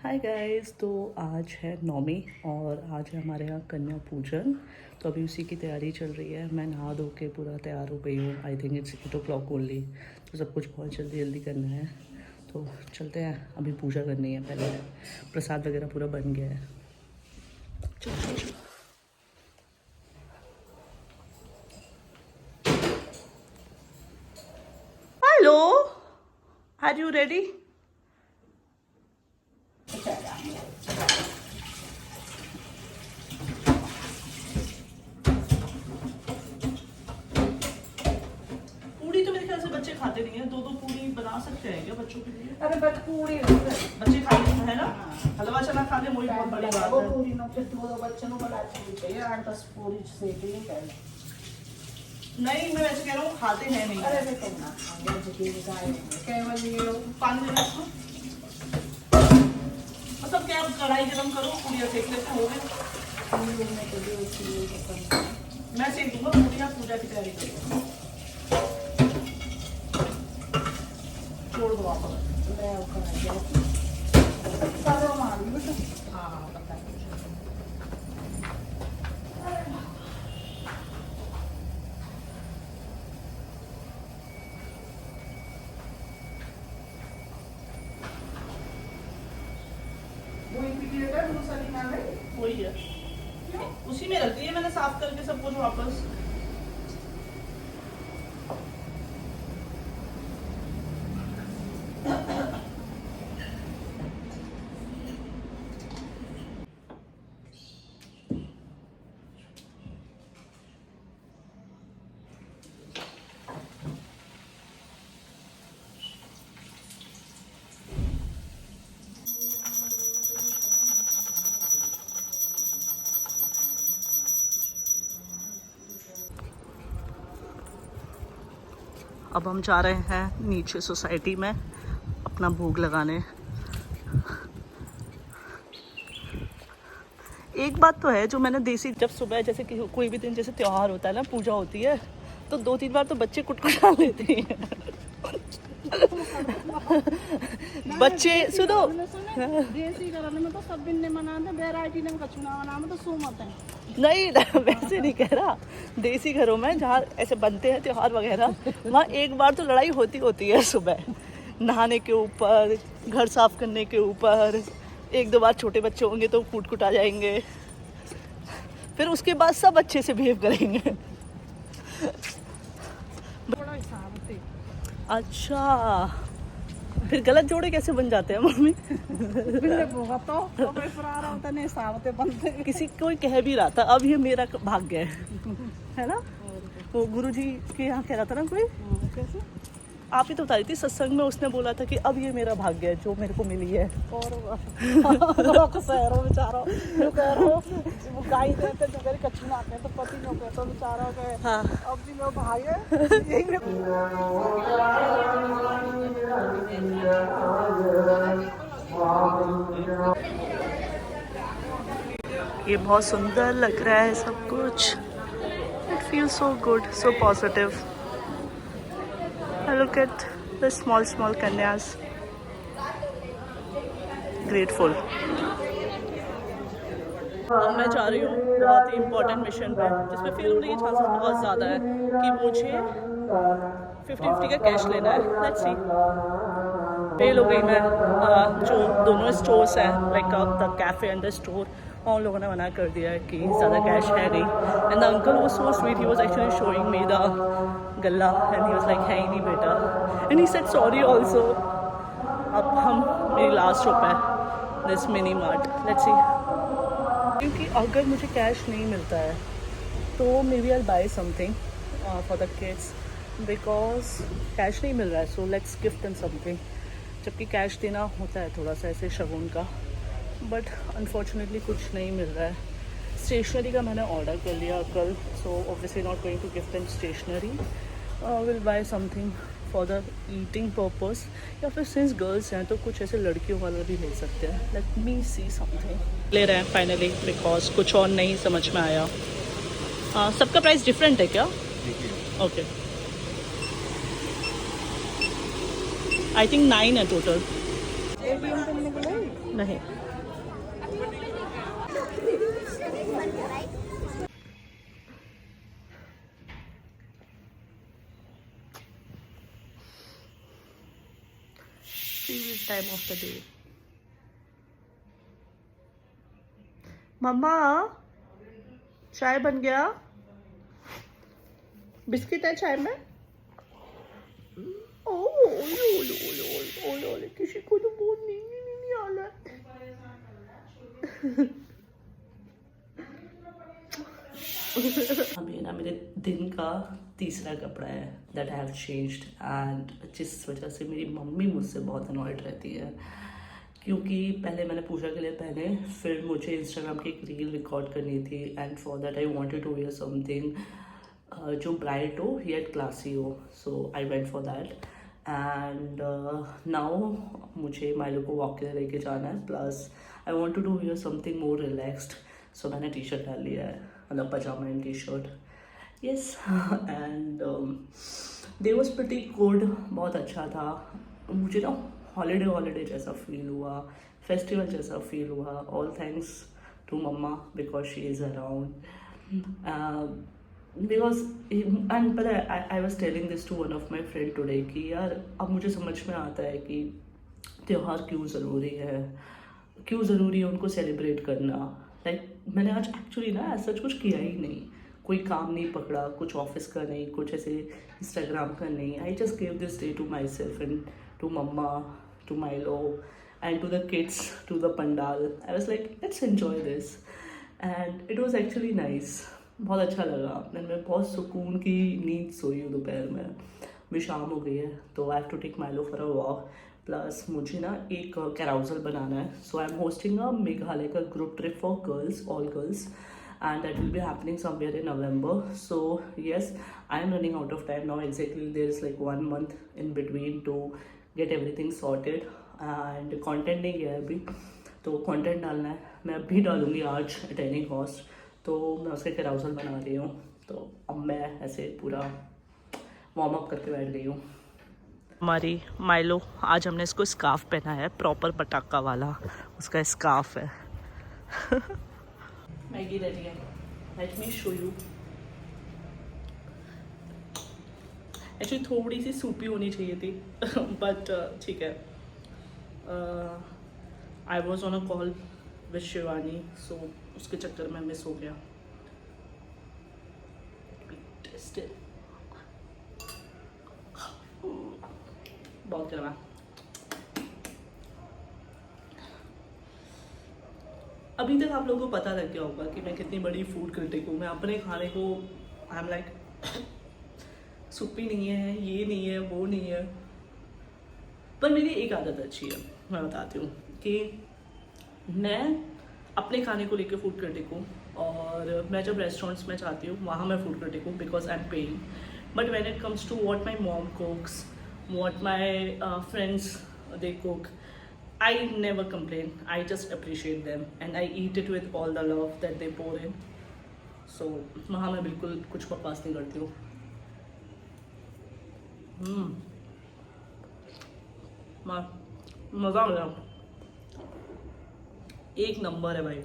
Hi guys, तो आज है नौमी और आज है हमारे यहाँ कन्या पूजन। तो अभी उसी की तैयारी चल रही है। मैं नहा धो के पूरा तैयार हो गई हूँ। I think it's 8 o'clock only. तो सब कुछ बहुत जल्दी जल्दी करना है। तो चलते हैं, अभी पूजा करनी है। पहले प्रसाद वगैरह पूरा बन गया है। चलो चलो चलो। Hello, are you ready? पूरी तो मेरे ख्याल से बच्चे खाते नहीं है। दो दो पूरी बना सकते हैं क्या बच्चों के लिए? अरे बट पूरी बच्चे खा लेते हैं ना। हलवा चना खा ले, वही बहुत बड़ी बात वो है। पूरी नो फिर दो बच्चों को बड़ा चाहिए 8-10 पूरी सेक नहीं करनी। नहीं, मैं वैसे कह रहा हूँ खाते हैं नहीं। अरे मैं कहना खाऊंगा जितनी गाय केवल ये पानी देना इसको। मतलब क्या, कढ़ाई गरम करो, पूड़ियाँ सेक लेते हो गए। पूरी में तो जो चीज़ पसंद है मैं सेक दूंगा पूड़ियाँ, पूजा की तैयारी करूँगा। छोड़ दो आप। मैं वो करा दिया करो मार लो तो हाँ पता है। वही पीटी का दूसरा निकाल ले वही है, उसी में रख दिए मैंने साफ करके सब कुछ वापस। अब हम जा रहे हैं नीचे सोसाइटी में अपना भोग लगाने। एक बात तो है जो मैंने देसी, जब सुबह जैसे कि कोई भी दिन जैसे त्योहार होता है ना, पूजा होती है, तो 2-3 बार तो बच्चे कुटकुटा लेते हैं। बच्चे सुनो, देसी घराने में तो सब दिन ने मनाते वैरायटी ने कछु ना मना तो सो मत है नहीं वैसे नहीं कह रहा। देसी घरों में जहाँ ऐसे बनते हैं त्योहार वगैरह, वहाँ एक बार तो लड़ाई होती होती है सुबह, नहाने के ऊपर, घर साफ करने के ऊपर। 1-2 बार छोटे बच्चे होंगे तो कूट आ जाएंगे, फिर उसके बाद सब अच्छे से बिहेव करेंगे। बड़ा हिसाब से अच्छा, फिर गलत जोड़े कैसे बन जाते हैं मम्मी? बिल्ले भोगा तो कोई फरार होता नहीं हिसाब से बनते किसी कोई कह भी रहा था अब ये मेरा भाग्य है ना। वो गुरुजी के यहाँ कह रहा था ना कोई, कैसे आप ही तो बता रही थी सत्संग में, उसने बोला था कि अब ये मेरा भाग्य है जो मेरे को मिली है। और शहरों बेचारो जो कह रहे हो वो गाय देते जो मेरी कच्ची ना आते तो पति नो कहते तो बेचारा के हाँ, अब जी मेरा भाई है यही ये बहुत सुंदर लग रहा है सब कुछ। It feel so good, so positive. Look at the small small कन्यास, ग्रेटफुल। अब मैं जा रही हूँ बहुत ही इम्पोर्टेंट मिशन पे, जिसमें फेल होने के चांसेस बहुत ज़्यादा है कि मुझे 50-50 का कैश लेना है। Let's see. फेल हो गई मैं। जो दोनों स्टोर्स हैं, like the cafe and the store, उन लोगों ने मना कर दिया है कि ज़्यादा कैश है नहीं। And the uncle was so sweet, he was actually showing me the गल्ला एंड ही वाज लाइक है ही नहीं बेटा, and he said sorry also. अब हम, मेरी लास्ट शॉप है this mini mart. Let's see. क्योंकि अगर मुझे कैश नहीं मिलता है तो maybe I buy something for the kids, because cash नहीं मिल रहा है। So let's gift and something. जबकि कैश देना होता है थोड़ा सा ऐसे शगुन का, बट अनफॉर्चुनेटली कुछ नहीं मिल रहा है। स्टेशनरी का मैंने ऑर्डर कर लिया कल, so obviously not going to gift and stationery. Will buy something for the eating purpose, या फिर सिंस गर्ल्स हैं तो कुछ ऐसे लड़कियों वाला भी ले सकते हैं। Let me see something. ले रहे हैं फाइनली, बिकॉज कुछ और नहीं समझ में आया। सबका प्राइस डिफरेंट है क्या? ओके, आई थिंक 9 है टोटल। वीडियो में मिलने के लिए नहीं favorite time of the day. मम्मा चाय बन गया, बिस्किट है चाय में। ओ किसी को तो बहुत नींद नहीं आ रहा अभी ना मेरे दिन का तीसरा कपड़ा है that I have changed, and जिस वजह से मेरी मम्मी मुझसे बहुत अनॉयड रहती है, क्योंकि पहले मैंने पूजा के लिए पहने, फिर मुझे इंस्टाग्राम की एक रील रिकॉर्ड करनी थी, and for that I wanted to wear something जो ब्राइट हो येट क्लासी हो, so I went for that. And now मुझे माइलो को वॉक के लिए लेके जाना है, plus I want to do wear something more relaxed, so मैंने टी शर्ट डाल लिया है, मतलब पजामा and T shirt, yes. And day was pretty good, बहुत अच्छा था। मुझे ना हॉलीडे जैसा फील हुआ, फेस्टिवल जैसा फील हुआ, all thanks to mamma because she is around, because and पता है I was telling this to one of my friend today कि यार अब मुझे समझ में आता है कि त्यौहार क्यों ज़रूरी है, क्यों ज़रूरी है उनको सेलिब्रेट करना। लाइक मैंने आज एक्चुअली ना ऐसा कुछ किया ही नहीं, कोई काम नहीं पकड़ा, कुछ ऑफिस का नहीं, कुछ ऐसे इंस्टाग्राम का नहीं। I just give this day to myself and to mamma, to Milo and to the kids, to the pandal. I was like let's enjoy this, and it was actually nice, बहुत अच्छा लगा। मैं बहुत सुकून की नींद सोई हूँ दोपहर में, भी शाम हो गई है, तो I have to take Milo for a walk, plus मुझे ना एक कैराउजल बनाना है, so I am hosting a Meghalaya का group trip for girls, all girls, and that will be happening somewhere in November. So yes, I am running out of time now. Exactly, there is like 1 month in between to get everything sorted, and content नहीं गया है अभी, तो content डालना है। मैं अभी डालूंगी आज at any cost, तो मैं उसके कैराउजल बना रही हूँ, तो अब मैं ऐसे पूरा वार्म अप करके बैठ गई हूँ। हमारी माइलो, आज हमने इसको स्कार्फ पहना है, प्रॉपर पटाखा वाला उसका स्कार्फ है। मैगी रेडी है, let me show you. Actually थोड़ी सी सूपी होनी चाहिए थी बट ठीक है। I was on a call with Shivani, so उसके चक्कर में मिस हो गया। बहुत गर्म है। अभी तक आप लोगों को पता लग गया होगा कि मैं कितनी बड़ी फूड क्रिटिक हूँ। मैं अपने खाने को आई एम लाइक सूपी नहीं है, ये नहीं है, वो नहीं है, पर मेरी एक आदत अच्छी है, मैं बताती हूँ कि मैं अपने खाने को लेकर फूड क्रिटिक हूँ, और मैं जब रेस्टोरेंट्स में जाती हूँ वहाँ मैं फूड क्रिटिक हूँ because I am paying, but when it comes to what my mom cooks, what my friends they cook, I never complain. I just appreciate them and I eat it with all the love that they pour in. So वहाँ मैं बिल्कुल कुछ बकवास नहीं करती हूँ। मज़ा आ गया, एक नंबर है भाई।